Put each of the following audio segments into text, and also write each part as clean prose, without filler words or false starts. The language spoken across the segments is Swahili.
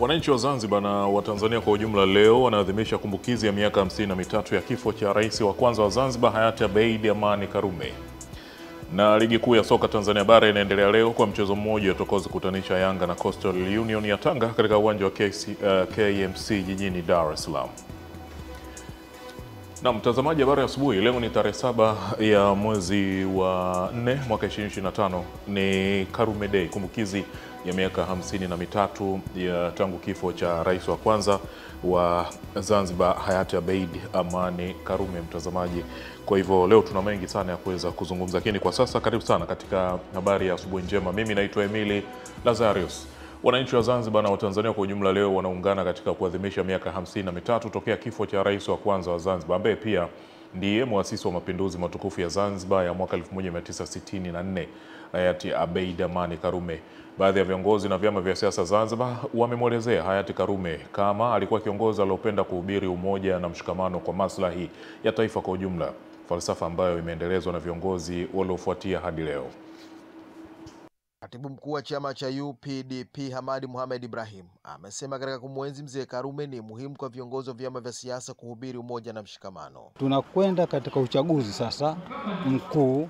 Wananchi wa Zanzibar na Watanzania kwa ujumla leo wanaadhimisha kumbukizi ya miaka 53 ya kifo cha rais wa kwanza wa Zanzibar hayati Abeid Amani Karume. Na ligi kuu ya soka Tanzania bara inaendelea leo kwa mchezo mmoja utakaozikutanisha Yanga na Coastal Union ya Tanga katika uwanja wa KMC jijini Dar es Salaam. Na mtazamaji, habari ya asubuhi. Leo ni tarehe 7 ya mwezi wa 4 mwaka 2025, ni Karume Day, kumbukizi ya miaka 53 ya tangu kifo cha rais wa kwanza wa Zanzibar hayati Abeid Amani Karume, mtazamaji. Kwa hivyo leo tuna mengi sana ya kuweza kuzungumza, lakini kwa sasa karibu sana katika habari ya asubuhi njema. Mimi naitwa Emily Lazarus. Wananchi wa Zanzibar na Watanzania kwa ujumla leo wanaungana katika kuadhimisha miaka 53 tokea kifo cha rais wa kwanza wa Zanzibar, ambaye pia ndiye muasisi wa mapinduzi matukufu ya Zanzibar ya mwaka 1964, hayati Abeid Amani Karume. Baadhi ya viongozi na vyama vya siasa Zanzibar wamemwelezea hayati Karume kama alikuwa kiongozi aliyopenda kuhubiri umoja na mshikamano kwa maslahi ya taifa kwa ujumla, falsafa ambayo imeendelezwa na viongozi waliofuatia hadi leo. Katibu mkuu wa chama cha UPDP Hamadi Mohamed Ibrahim amesema katika kumwenzi mzee Karume ni muhimu kwa viongozi wa vyama vya siasa kuhubiri umoja na mshikamano. Tunakwenda katika uchaguzi sasa mkuu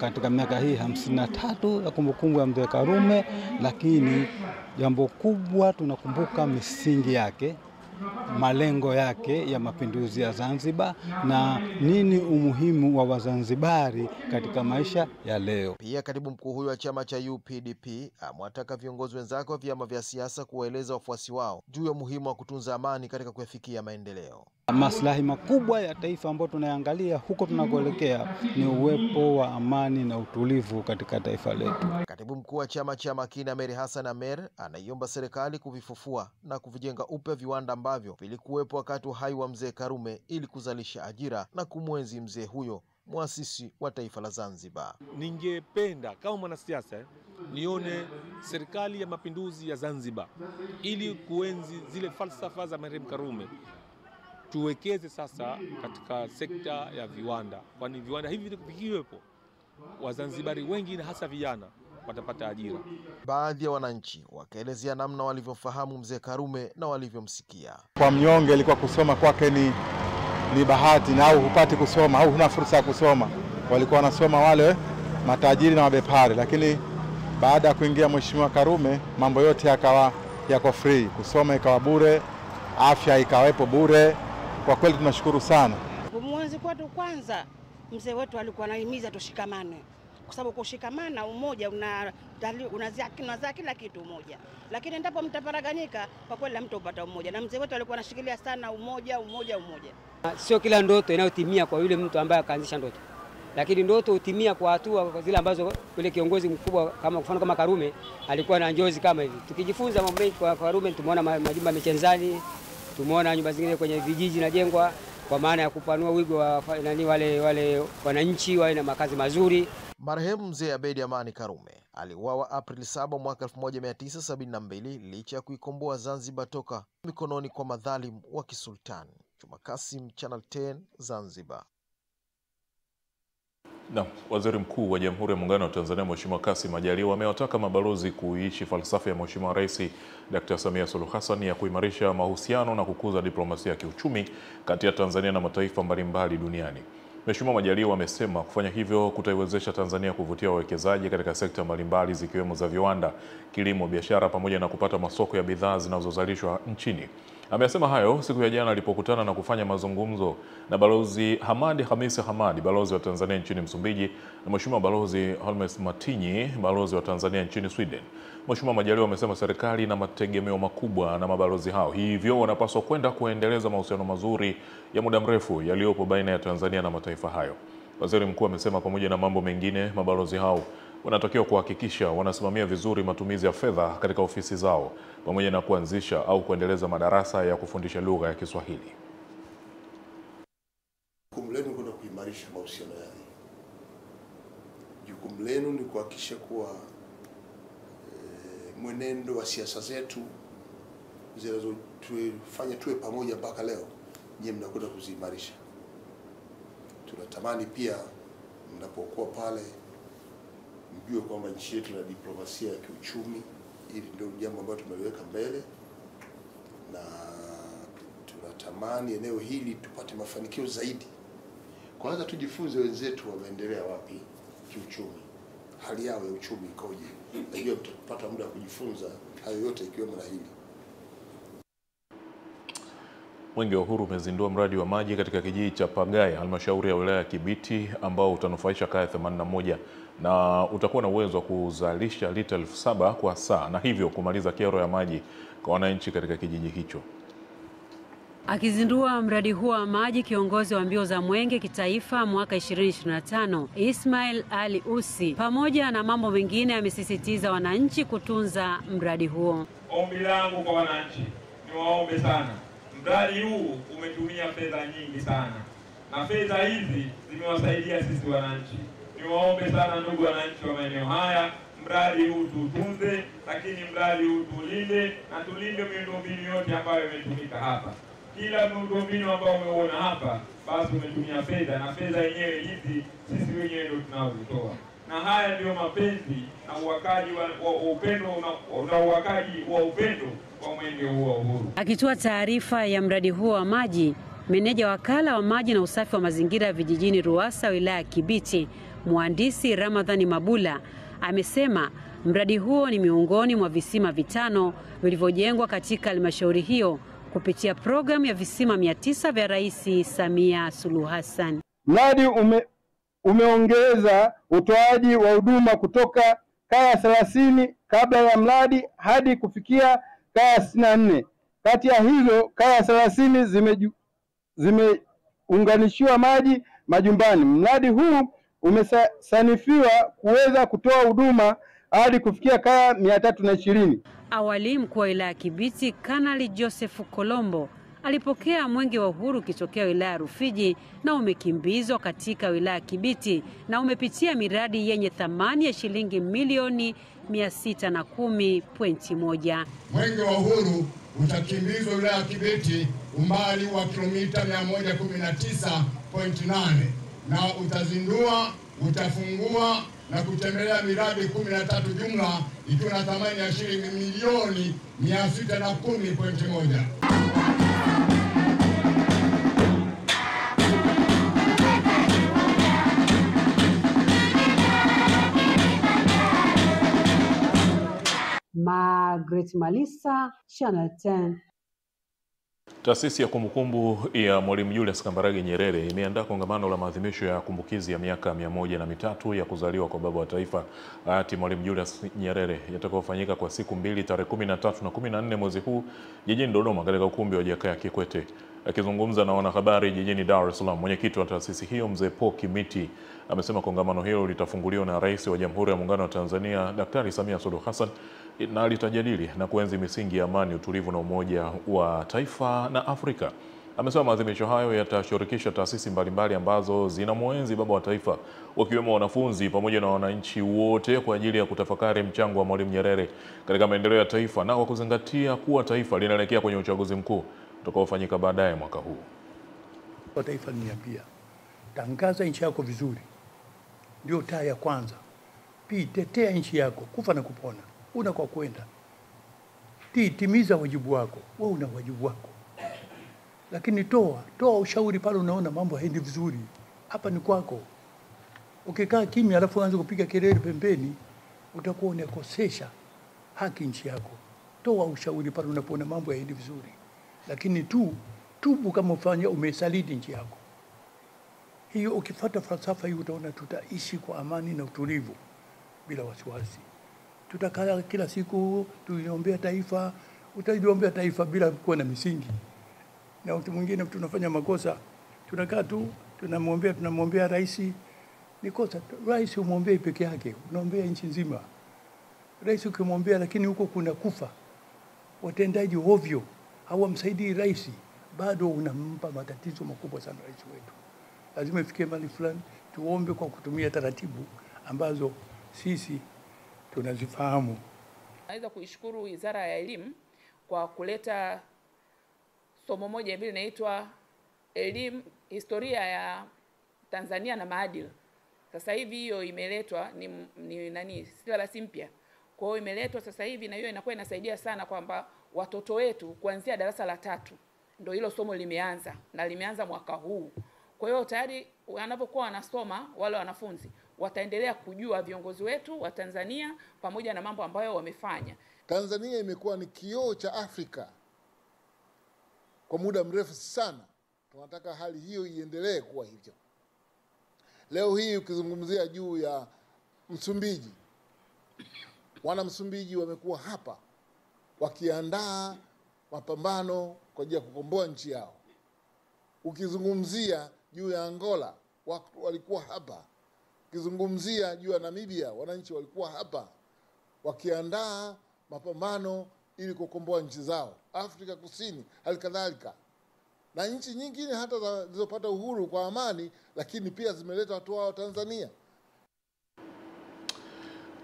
katika miaka hii 53 ya kumbukumbu ya mzee Karume, lakini jambo kubwa tunakumbuka misingi yake, malengo yake ya mapinduzi ya Zanzibar na nini umuhimu wa Wazanzibari katika maisha ya leo. Pia katibu mkuu huyu wa chama cha UPDP amewataka viongozi wenzake wa vyama vya siasa kuwaeleza wafuasi wao juu ya umuhimu wa kutunza amani katika kuyafikia maendeleo. Maslahi makubwa ya taifa ambayo tunayangalia huko tunakoelekea ni uwepo wa amani na utulivu katika taifa letu. Katibu mkuu wa chama cha Makini Amer Hassan Amer anaiomba serikali kuvifufua na kuvijenga upya viwanda ambavyo vilikuwepo wakati wa hai wa mzee Karume ili kuzalisha ajira na kumwenzi mzee huyo, muasisi wa taifa la Zanzibar. Ningependa kama mwanasiasa nione serikali ya mapinduzi ya Zanzibar ili kuenzi zile falsafa za marehemu Karume. Tuwekeze sasa katika sekta ya viwanda, kwani viwanda hivi vikiwepo Wazanzibari wengi na hasa vijana watapata ajira. Baadhi ya wananchi wakaelezea namna walivyofahamu mzee Karume na walivyomsikia. Kwa mnyonge ilikuwa kusoma kwake ni bahati, na au hupati kusoma au huna fursa ya kusoma. Walikuwa wanasoma wale matajiri na mabepari, lakini baada ya kuingia Mheshimiwa Karume mambo yote yakawa yako free, kusoma ikawa bure, afya ikawepo bure. Kwa kweli tunashukuru sana. Mwanzo kwetu kwanza mzee wetu alikuwa anahimiza tushikamane, kwa sababu kushikamana umoja unazaa kila kitu umoja, lakini ndipo mtaparaganyika kwa kweli mtu upata umoja, na mzee wetu alikuwa anashikilia sana umoja. Sio kila ndoto inayotimia kwa yule mtu ambaye akaanzisha ndoto, lakini ndoto hutimia kwa hatua zile ambazo yule kiongozi mkubwa kama mfano kama Karume alikuwa na njozi kama hivi. Tukijifunza mambo mengi kwa Karume, tumeona majumba michenzani, tumeona nyumba zingine kwenye vijiji najengwa kwa maana ya kupanua wigo wa wale wananchi wawe na makazi mazuri. Marehemu mzee Abeid Amani Karume aliuawa Aprili 7 mwaka 1972 licha ya kuikomboa Zanzibar toka mikononi kwa madhalimu wa kisultani. Juma Kasim, Channel 10, Zanzibar. Na Waziri Mkuu wa Jamhuri ya Muungano wa Tanzania Mheshimiwa Kassim Majaliwa amewataka mabalozi kuishi falsafa ya Mheshimiwa Rais Dr. Samia Suluhu Hassan ya kuimarisha mahusiano na kukuza diplomasia ya kiuchumi kati ya Tanzania na mataifa mbalimbali duniani. Mheshimiwa Majaliwa amesema kufanya hivyo kutaiwezesha Tanzania kuvutia wawekezaji katika sekta mbalimbali zikiwemo za viwanda, kilimo, biashara pamoja na kupata masoko ya bidhaa zinazozalishwa nchini. Amesema hayo siku ya jana alipokutana na kufanya mazungumzo na Balozi Hamadi Hamisi Hamadi, balozi wa Tanzania nchini Msumbiji, na Mheshimiwa Balozi Holmes Matinyi, balozi wa Tanzania nchini Sweden. Mheshimiwa Majaliwa amesema serikali ina mategemeo makubwa na mabalozi hao, hivyo wanapaswa kwenda kuendeleza mahusiano mazuri ya muda mrefu yaliyopo baina ya Tanzania na mataifa hayo. Waziri Mkuu amesema pamoja na mambo mengine, mabalozi hao wanatakiwa kuhakikisha wanasimamia vizuri matumizi ya fedha katika ofisi zao pamoja na kuanzisha au kuendeleza madarasa ya kufundisha lugha ya Kiswahili. Jukumu lenu ni kuimarisha mahusiano yao. Jukumu lenu ni kuhakikisha kuwa mwenendo wa siasa zetu zinazotufanya tuwe pamoja mpaka leo, nyinyi mnakwenda kuziimarisha. Tunatamani pia mnapokuwa pale mjue kwamba nchi yetu na diplomasia ya kiuchumi, ili ndio jambo ambalo tumeliweka mbele, na tunatamani eneo hili tupate mafanikio zaidi. Kwanza tujifunze wenzetu wameendelea wapi kiuchumi, hali yao ya uchumi ikoje. Najua tutapata muda wa kujifunza hayo yote ikiwemo na hili. Mwenge wa Uhuru umezindua mradi wa maji katika kijiji cha Pagaya, halmashauri ya wilaya ya Kibiti, ambao utanufaisha kaya 81 na utakuwa na uwezo wa kuzalisha lita 7,000 kwa saa na hivyo kumaliza kero ya maji kwa wananchi katika kijiji hicho. Akizindua mradi huo wa maji, kiongozi wa mbio za Mwenge kitaifa mwaka 2025 Ismail Ali Usi, pamoja na mambo mengine, amesisitiza wananchi kutunza mradi huo. Ombi langu kwa wananchi, niwaombe sana, mradi huu umetumia fedha nyingi sana na fedha hizi zimewasaidia sisi wananchi. Niwaombe sana ndugu wananchi wa maeneo haya, mradi huu tutunze, lakini mradi huu tulinde na tulinde miundombinu yote ambayo imetumika hapa. Kila miundombinu ambayo umeona hapa basi umetumia fedha, na fedha yenyewe hizi sisi wenyewe ndio tunaotoa. Na haya ndio mapenzi na uwakaji wa upendo na uwakaji wa upendo kwa Mwenge huu wa Uhuru. Akitoa taarifa ya mradi huo wa maji, meneja wakala wa maji na usafi wa mazingira vijijini Ruwasa wilaya ya Kibiti, mhandisi Ramadhani Mabula, amesema mradi huo ni miongoni mwa visima 5 vilivyojengwa katika halmashauri hiyo kupitia programu ya visima 900 vya Rais Samia Suluhu Hassan. Mradi umeongeza utoaji wa huduma kutoka kaya 30 kabla ya mradi hadi kufikia kaya 64. Kati ya hizo kaya 30 zimeunganishiwa maji majumbani. Mradi huu umesanifiwa kuweza kutoa huduma hadi kufikia kaya 320. Awali mkuu wa wilaya ya Kibiti Kanali Joseph Kolombo alipokea Mwenge wa Uhuru kitokea wilaya ya Rufiji na umekimbizwa katika wilaya ya Kibiti na umepitia miradi yenye thamani ya shilingi milioni 610.1. Mwenge wa Uhuru utakimbizwa wilaya ya Kibiti umbali wa kilomita 119.8 na utazindua, utafungua na kutembelea miradi 13 jumla ikiwa na thamani ya shilingi milioni 610.1. Margaret Malisa, Channel 10. Taasisi ya kumbukumbu ya Mwalimu Julius Kambarage Nyerere imeandaa kongamano la maadhimisho ya kumbukizi ya miaka 103 ya kuzaliwa kwa baba wa taifa hayati Mwalimu Julius Nyerere, yatakayofanyika kwa siku 2 tarehe 13 na 14 mwezi huu jijini Dodoma katika ukumbi wa Jakaya Kikwete. Akizungumza na wanahabari jijini Dar es Salaam, mwenyekiti wa taasisi hiyo Mzee Paul Kimiti amesema kongamano hilo litafunguliwa na Rais wa Jamhuri ya Muungano wa Tanzania Daktari Samia Suluhu Hassan na litajadili na kuenzi misingi ya amani, utulivu na umoja wa taifa na Afrika. Amesema maadhimisho hayo yatashirikisha taasisi mbalimbali ambazo zinamwenzi baba wa taifa, wakiwemo wanafunzi pamoja na wananchi wote, kwa ajili ya kutafakari mchango wa Mwalimu Nyerere katika maendeleo ya taifa na kwa kuzingatia kuwa taifa linaelekea kwenye uchaguzi mkuu utakaofanyika baadaye mwaka huu. Kwa taifa liniambia, tangaza nchi yako vizuri, ndio taa ya kwanza. Pili, tetea nchi yako, kufa na kupona, una kwa kwenda. Timiza wajibu wako, wewe una wajibu wako. Lakini toa ushauri pale unaona mambo haendi vizuri. Hapa ni kwako. Ukikaa kimya alafu uanze kupiga kelele pembeni, utakuwa unakosesha haki nchi yako. Toa ushauri pale unapoona mambo haendi vizuri. Lakini tubu kama ufanya umesaliti nchi yako. Hiyo ukifuata falsafa hiyo utaona tutaishi kwa amani na utulivu bila wasiwasi. Tutakaa kila siku tuiombea taifa, utaliombea taifa bila kuwa na misingi. Na mtu mwingine tunafanya makosa, tunakaa tu tunamwombea rais. Ni kosa. Rais umwombee peke yake, unaombea nchi nzima. Rais ukimwombea lakini huko kuna kufa, watendaji ovyo, hawamsaidii rais, bado unampa matatizo makubwa sana rais wetu. Lazima ifikie mahali fulani tuombe kwa kutumia taratibu ambazo sisi tunazifahamu. Naweza kuishukuru Wizara ya Elimu kwa kuleta somo moja hivi linaitwa elimu, historia ya Tanzania na maadili. Sasa hivi hiyo imeletwa ni syllabus mpya. Kwa hiyo imeletwa sasa hivi, na hiyo inakuwa inasaidia sana kwamba watoto wetu kuanzia darasa la 3 ndio hilo somo limeanza, na limeanza mwaka huu. Kwa hiyo tayari wanapokuwa wanasoma wale wanafunzi wataendelea kujua viongozi wetu wa Tanzania pamoja na mambo ambayo wamefanya. Tanzania imekuwa ni kioo cha Afrika kwa muda mrefu sana. Tunataka hali hiyo iendelee kuwa hivyo. Leo hii ukizungumzia juu ya Msumbiji, wana Msumbiji wamekuwa hapa wakiandaa mapambano kwa ajili ya kukomboa nchi yao. Ukizungumzia juu ya Angola, walikuwa hapa. Ukizungumzia juu ya Namibia, wananchi walikuwa hapa wakiandaa mapambano ili kukomboa nchi zao. Afrika Kusini halikadhalika, na nchi nyingine hata zilizopata uhuru kwa amani, lakini pia zimeleta watu wao Tanzania.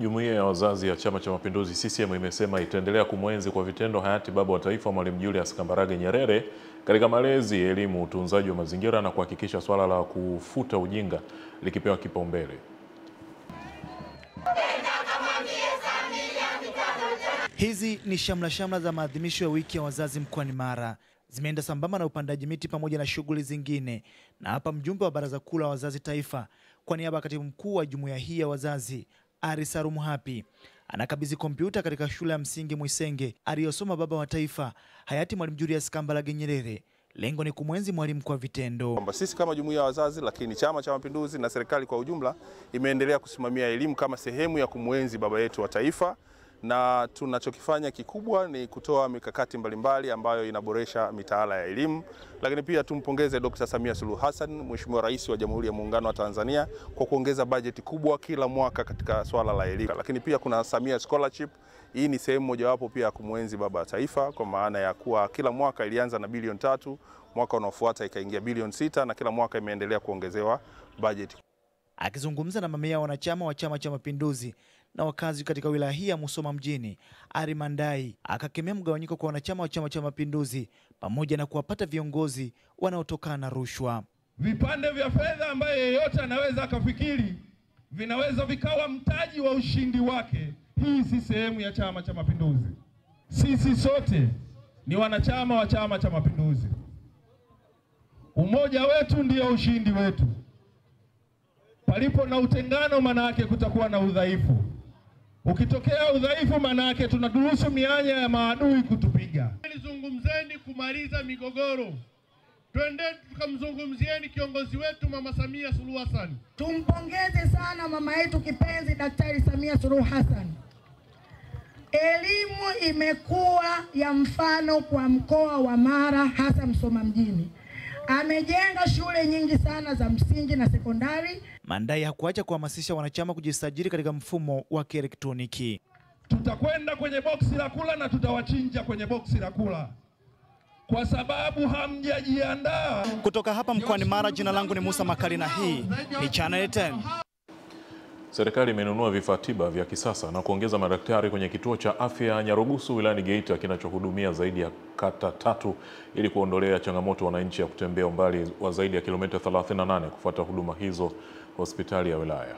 Jumuiya ya wazazi ya Chama cha Mapinduzi CCM imesema itaendelea kumwenzi kwa vitendo hayati baba wa taifa Mwalimu Julius Kambarage Nyerere katika malezi, elimu, utunzaji wa mazingira na kuhakikisha swala la kufuta ujinga likipewa kipaumbele. Hizi ni shamla za maadhimisho ya wiki ya wazazi mkoani Mara. Zimeenda sambamba na upandaji miti pamoja na shughuli zingine. Na hapa mjumbe wa Baraza Kuu la Wazazi Taifa kwa niaba ya katibu mkuu wa jumuiya hii ya wazazi Ari Sarumu Hapi anakabidhi kompyuta katika shule ya msingi Mwisenge aliyosoma baba wa taifa hayati Mwalimu Julius Kambarage Nyerere. Lengo ni kumwenzi mwalimu kwa vitendo. Kwamba sisi kama jumuiya ya wazazi, lakini Chama cha Mapinduzi na serikali kwa ujumla imeendelea kusimamia elimu kama sehemu ya kumwenzi baba yetu wa taifa, na tunachokifanya kikubwa ni kutoa mikakati mbalimbali ambayo inaboresha mitaala ya elimu. Lakini pia tumpongeze Dr. Samia Suluhu Hassan, Mheshimiwa Rais wa Jamhuri ya Muungano wa Tanzania, kwa kuongeza bajeti kubwa kila mwaka katika swala la elimu. Lakini pia kuna Samia Scholarship. Hii ni sehemu mojawapo pia ya kumwenzi baba wa taifa, kwa maana ya kuwa kila mwaka ilianza na bilioni 3, mwaka unaofuata ikaingia bilioni 6, na kila mwaka imeendelea kuongezewa bajeti. Akizungumza na mamia wanachama wa Chama cha Mapinduzi na wakazi katika wilaya hii ya Musoma mjini, Ari Mandai akakemea mgawanyiko kwa wanachama wa Chama cha Mapinduzi pamoja na kuwapata viongozi wanaotokana na rushwa. Vipande vya fedha ambayo yeyote anaweza akafikiri vinaweza vikawa mtaji wa ushindi wake. Hii si sehemu ya Chama cha Mapinduzi. Sisi sote ni wanachama wa Chama cha Mapinduzi. Umoja wetu ndio ushindi wetu. Palipo na utengano, maana yake kutakuwa na udhaifu. Ukitokea udhaifu, maana yake tunadurusu mianya ya maadui kutupiga. Zungumzeni kumaliza migogoro. Twendeni tukamzungumzieni kiongozi wetu Mama Samia Suluhu Hassan. Tumpongeze sana mama yetu kipenzi Daktari Samia Suluhu Hassan. Elimu imekuwa ya mfano kwa mkoa wa Mara, hasa Musoma mjini. Amejenga shule nyingi sana za msingi na sekondari. Mandai hakuacha kuhamasisha wanachama kujisajili katika mfumo wa kielektroniki. Tutakwenda kwenye boksi la kula na tutawachinja kwenye boksi la kula, kwa sababu hamjajiandaa. Kutoka hapa mkoani Mara, jina langu ni Musa Makari na hii ni Channel 10. Serikali imenunua vifaa tiba vya kisasa na kuongeza madaktari kwenye kituo cha afya Nyarugusu wilayani Geita kinachohudumia zaidi ya kata 3 ili kuondolea changamoto wananchi ya kutembea umbali wa zaidi ya kilomita 38 kufuata huduma hizo hospitali ya wilaya.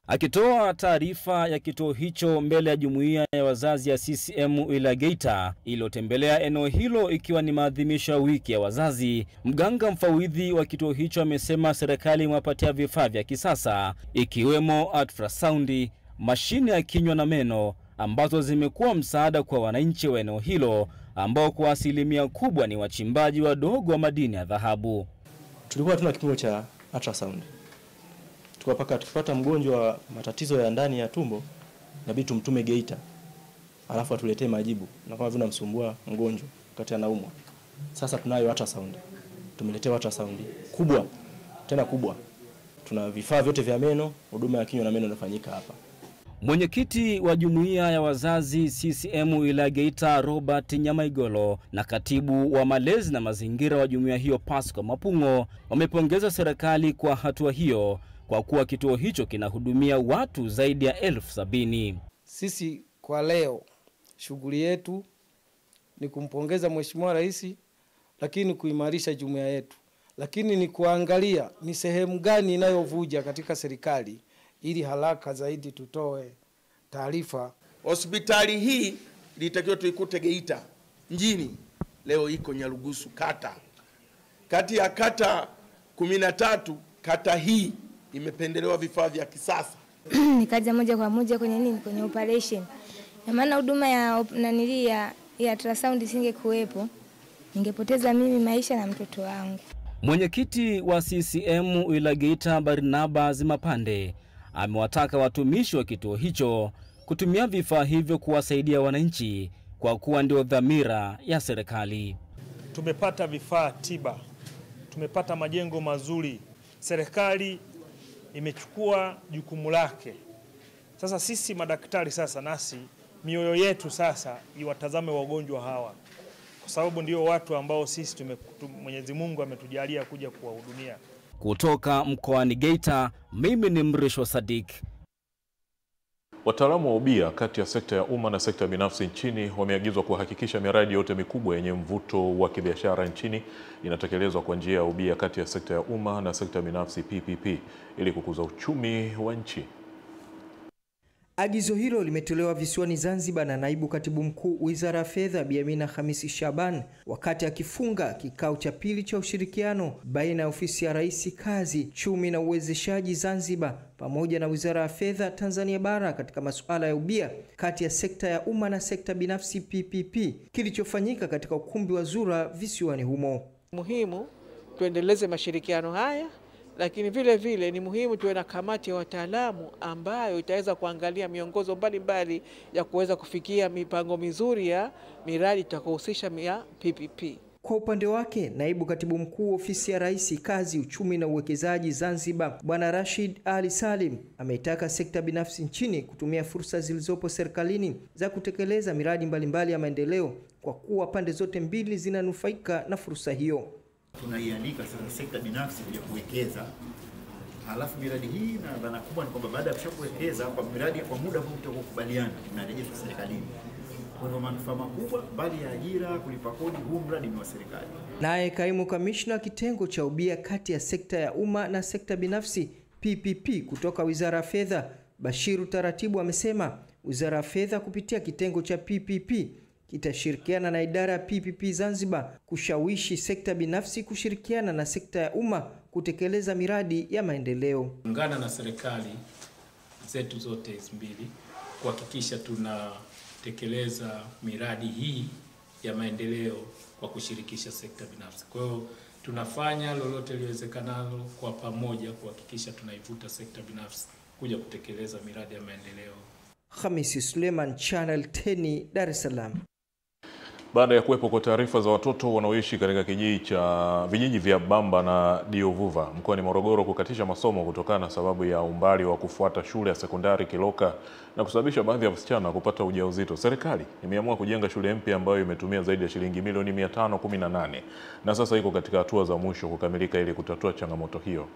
Akitoa taarifa ya kituo hicho mbele ya jumuiya ya wazazi ya CCM wilaya Geita iliyotembelea eneo hilo ikiwa ni maadhimisho ya wiki ya wazazi, mganga mfawidhi wa kituo hicho amesema serikali imewapatia vifaa vya kisasa ikiwemo ultrasound, mashine ya kinywa na meno ambazo zimekuwa msaada kwa wananchi wa eneo hilo ambao kwa asilimia kubwa ni wachimbaji wadogo wa madini ya dhahabu. Tulikuwa tuna kipimo cha ultrasound. Tukipata mgonjwa wa matatizo ya ndani ya tumbo, inabidi tumtume Geita, alafu atuletee majibu na kama vile msumbua mgonjwa wakati anaumwa. Sasa tunayo ultrasound. Tumeletea ultrasound kubwa, tena kubwa. Tuna vifaa vyote vya meno, huduma ya kinywa na meno inafanyika hapa. Mwenyekiti wa jumuiya ya wazazi CCM wilaya Geita Robert Nyamaigolo na katibu wa malezi na mazingira wa jumuiya hiyo Pasco Mapungo wamepongeza serikali kwa hatua hiyo, kwa kuwa kituo hicho kinahudumia watu zaidi ya 70,000. Sisi kwa leo shughuli yetu ni kumpongeza Mheshimiwa Rais, lakini kuimarisha jumuiya yetu, lakini ni kuangalia ni sehemu gani inayovuja katika serikali ili haraka zaidi tutoe taarifa. Hospitali hii ilitakiwa tuikute Geita, mjini leo iko Nyarugusu kata. Kati ya kata 13, kata hii imependelewa vifaa vya kisasa. Nikaja moja kwa moja kwenye operation. Na maana huduma ya ultrasound isingekuwepo, ningepoteza mimi maisha na mtoto wangu. Mwenyekiti wa CCM wilaya Geita Barnabas Mapande amewataka watumishi wa kituo hicho kutumia vifaa hivyo kuwasaidia wananchi kwa kuwa ndio dhamira ya serikali. Tumepata vifaa tiba, tumepata majengo mazuri, serikali imechukua jukumu lake. Sasa sisi madaktari nasi mioyo yetu iwatazame wagonjwa hawa, kwa sababu ndio watu ambao sisi Mwenyezi Mungu ametujalia kuja kuwahudumia. Kutoka mkoani Geita, mimi ni Mrisho Sadik. Wataalamu wa ubia kati ya sekta ya umma na sekta binafsi nchini wameagizwa kuhakikisha miradi yote mikubwa yenye mvuto wa kibiashara nchini inatekelezwa kwa njia ya ubia kati ya sekta ya umma na sekta binafsi PPP ili kukuza uchumi wa nchi. Agizo hilo limetolewa visiwani Zanzibar na naibu katibu mkuu Wizara ya Fedha Bi Amina Khamisi Shaban wakati akifunga kikao cha pili cha ushirikiano baina ya ofisi ya Rais Kazi, Chumi na Uwezeshaji Zanzibar pamoja na Wizara ya Fedha Tanzania Bara katika masuala ya ubia kati ya sekta ya umma na sekta binafsi PPP kilichofanyika katika ukumbi wa Zura visiwani humo. Muhimu tuendeleze mashirikiano haya, lakini vile vile ni muhimu tuwe na kamati ya wataalamu ambayo itaweza kuangalia miongozo mbalimbali ya kuweza kufikia mipango mizuri ya miradi itakayohusisha ya PPP. Kwa upande wake, naibu katibu mkuu ofisi ya Rais Kazi, Uchumi na Uwekezaji Zanzibar, Bwana Rashid Ali Salim, ameitaka sekta binafsi nchini kutumia fursa zilizopo serikalini za kutekeleza miradi mbalimbali ya maendeleo kwa kuwa pande zote mbili zinanufaika na fursa hiyo. Tunaialika sasa sekta binafsi kuja kuwekeza. Halafu miradi hii na dhana kubwa ni kwamba baada ya kuwekeza kwa miradi kwa muda huu tutakubaliana tunarejeshwa serikalini. Kwa hivyo manufaa makubwa bali ya ajira, kulipa kodi, huu mradi ni wa serikali. Naye kaimu kamishna kitengo cha ubia kati ya sekta ya umma na sekta binafsi PPP kutoka Wizara ya Fedha, Bashiru Taratibu, amesema Wizara ya Fedha kupitia kitengo cha PPP kitashirikiana na idara ya PPP Zanzibar kushawishi sekta binafsi kushirikiana na sekta ya umma kutekeleza miradi ya maendeleo. Ungana na serikali zetu zote mbili kuhakikisha tunatekeleza miradi hii ya maendeleo kwa kushirikisha sekta binafsi. Kwa hiyo tunafanya lolote liwezekanalo kwa pamoja kuhakikisha tunaivuta sekta binafsi kuja kutekeleza miradi ya maendeleo. Khamisi Suleiman, Channel 10, Dar es Salaam. Baada ya kuwepo kwa taarifa za watoto wanaoishi katika vijiji vya Bamba na Diovuva mkoani Morogoro kukatisha masomo kutokana na sababu ya umbali wa kufuata shule ya sekondari Kiloka na kusababisha baadhi ya wasichana kupata ujauzito, serikali imeamua kujenga shule mpya ambayo imetumia zaidi ya shilingi milioni 518 na sasa iko katika hatua za mwisho kukamilika ili kutatua changamoto hiyo.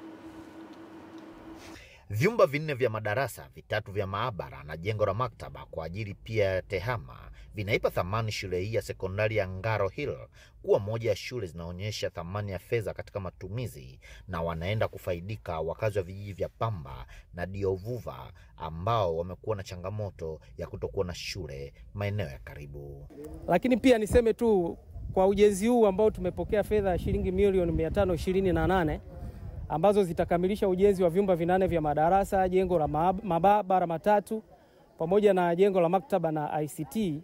Vyumba 4 vya madarasa, 3 vya maabara na jengo la maktaba kwa ajili pia ya tehama vinaipa thamani shule hii ya sekondari ya Ngaro Hill kuwa moja ya shule zinaonyesha thamani ya fedha katika matumizi, na wanaenda kufaidika wakazi wa vijiji vya Pamba na Diovuva ambao wamekuwa na changamoto ya kutokuwa na shule maeneo ya karibu. Lakini pia niseme tu kwa ujenzi huu ambao tumepokea fedha ya shilingi milioni 528 ambazo zitakamilisha ujenzi wa vyumba 8 vya madarasa, jengo la maabara 3 pamoja na jengo la maktaba na ICT,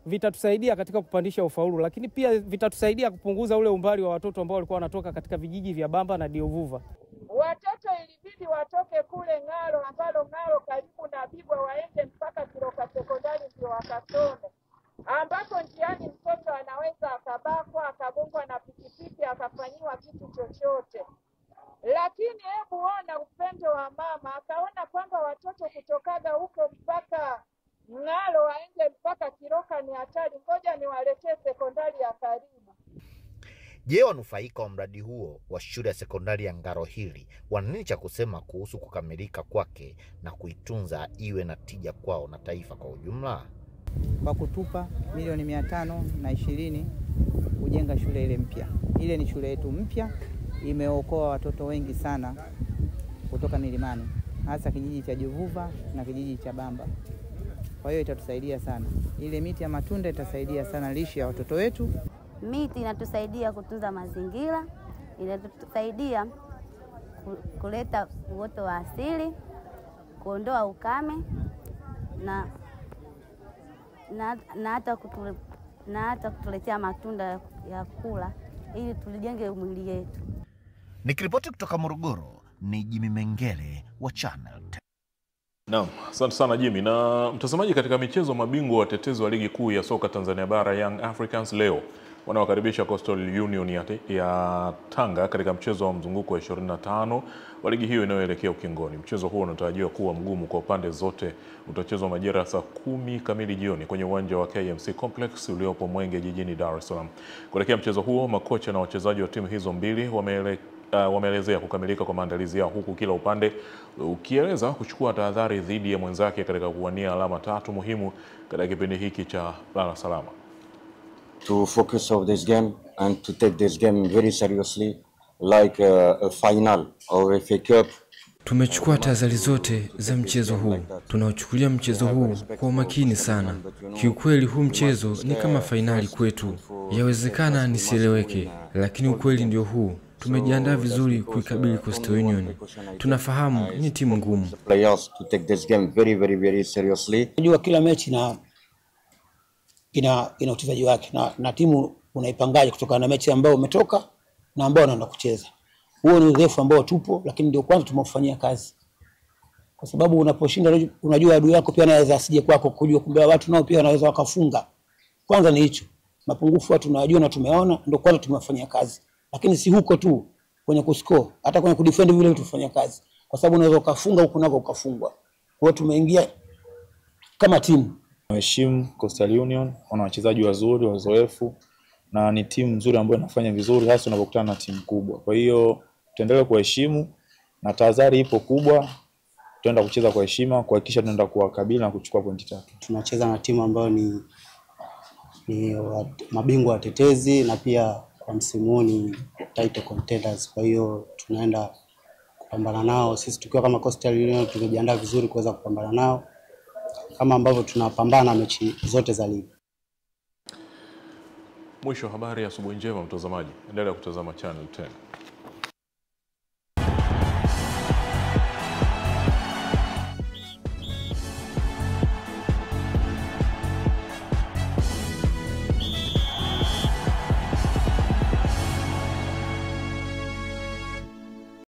vitatusaidia katika kupandisha ufaulu, lakini pia vitatusaidia kupunguza ule umbali wa watoto ambao walikuwa wanatoka katika vijiji vya Bamba na Diovuva. Watoto ilibidi watoke kule Ngaro, ambalo Ngaro karibu na Bibwa, waende mpaka Kiloka sekondari ndio wakasome, ambapo njiani mtoto anaweza akabakwa, akagongwa na pikipiki, akafanyiwa kitu chochote. Lakini hebu ona upendo wa mama, akaona kwamba watoto kutokaga huko mpaka Ngalo waende mpaka Kiloka ni hatari, ngoja niwaletee sekondari ya karibu. Je, wanufaika wa mradi huo wa shule ya sekondari ya Ngaro Hill wana nini cha kusema kuhusu kukamilika kwake na kuitunza iwe na tija kwao na taifa kwa ujumla? Kwa kutupa milioni 520 kujenga shule ile mpya. Ile ni shule yetu mpya, imeokoa watoto wengi sana kutoka milimani, hasa kijiji cha Diovuva na kijiji cha Bamba. Kwa hiyo itatusaidia sana. Ile miti ya matunda itasaidia sana lishe ya watoto wetu. Miti inatusaidia kutunza mazingira, inatusaidia kuleta uoto wa asili, kuondoa ukame na hata kutuletea matunda ya kula ili tulijenge mwili yetu. Nikiripoti kutoka Morogoro ni Jimmy Mengele wa Channel 10. Naam, asante sana Jimmy. Na mtazamaji, katika michezo, mabingwa watetezi wa ligi kuu ya soka Tanzania bara Young Africans leo wanawakaribisha Coastal Union ya Tanga katika mchezo wa mzunguko wa 25 wa ligi hiyo inayoelekea ukingoni. Mchezo huo unatarajiwa kuwa mgumu kwa pande zote. Utachezwa majira ya saa 10 kamili jioni kwenye uwanja wa KMC Complex uliopo Mwenge jijini Dar es Salaam. Kuelekea mchezo huo, makocha na wachezaji wa timu hizo mbili wameelezea kukamilika kwa maandalizi yao, huku kila upande ukieleza kuchukua tahadhari dhidi ya mwenzake katika kuwania alama 3 muhimu katika kipindi hiki cha lala salama. To focus on this game and to take this game very seriously like a final or a FA Cup. Tumechukua tahadhari zote za mchezo huu. Tunaochukulia mchezo huu kwa umakini sana. Kiukweli huu mchezo ni kama fainali kwetu. Yawezekana nisieleweke, lakini ukweli ndio huu. Tumejiandaa vizuri kuikabili Coastal Union. Tunafahamu ni timu ngumu. Players to take this game very seriously. Unajua kila mechi ina uchezaji wake na timu unaipangaje kutokana na mechi ambayo umetoka na ambao unaenda kucheza. Huo ni uzoefu ambao tupo, lakini ndio kwanza tumefanyia kazi. Kwa sababu unaposhinda unajua adui yako pia anaweza asije kwako, kujua kumbe watu nao pia wanaweza wakafunga. Kwanza ni hicho. Mapungufu watu tunajua na tumeona, ndio kwanza tumefanyia kazi. Lakini si huko tu kwenye kuscore, hata kwenye kudefend vile tufanya kazi. Kwa sababu unaweza ukafunga huko nako ukafungwa. Kwa hiyo tumeingia kama timu. Naheshimu Coastal Union, wana wachezaji wazuri, wazoefu na ni timu nzuri ambayo inafanya vizuri hasa unapokutana na timu kubwa. Kwa hiyo tuendelee kuheshimu na tahadhari ipo kubwa. Tutaenda kucheza kwa heshima, kuhakikisha tunaenda kuwakabili na kuchukua pointi 3. Tunacheza na timu ambayo ni mabingwa watetezi na pia kwa msimu huu ni title contenders. Kwa hiyo tunaenda kupambana nao. Sisi tukiwa kama Coastal Union tumejiandaa vizuri kuweza kupambana nao kama ambavyo tunapambana mechi zote za ligi. Mwisho habari ya asubuhi njema mtazamaji. Endelea kutazama Channel 10.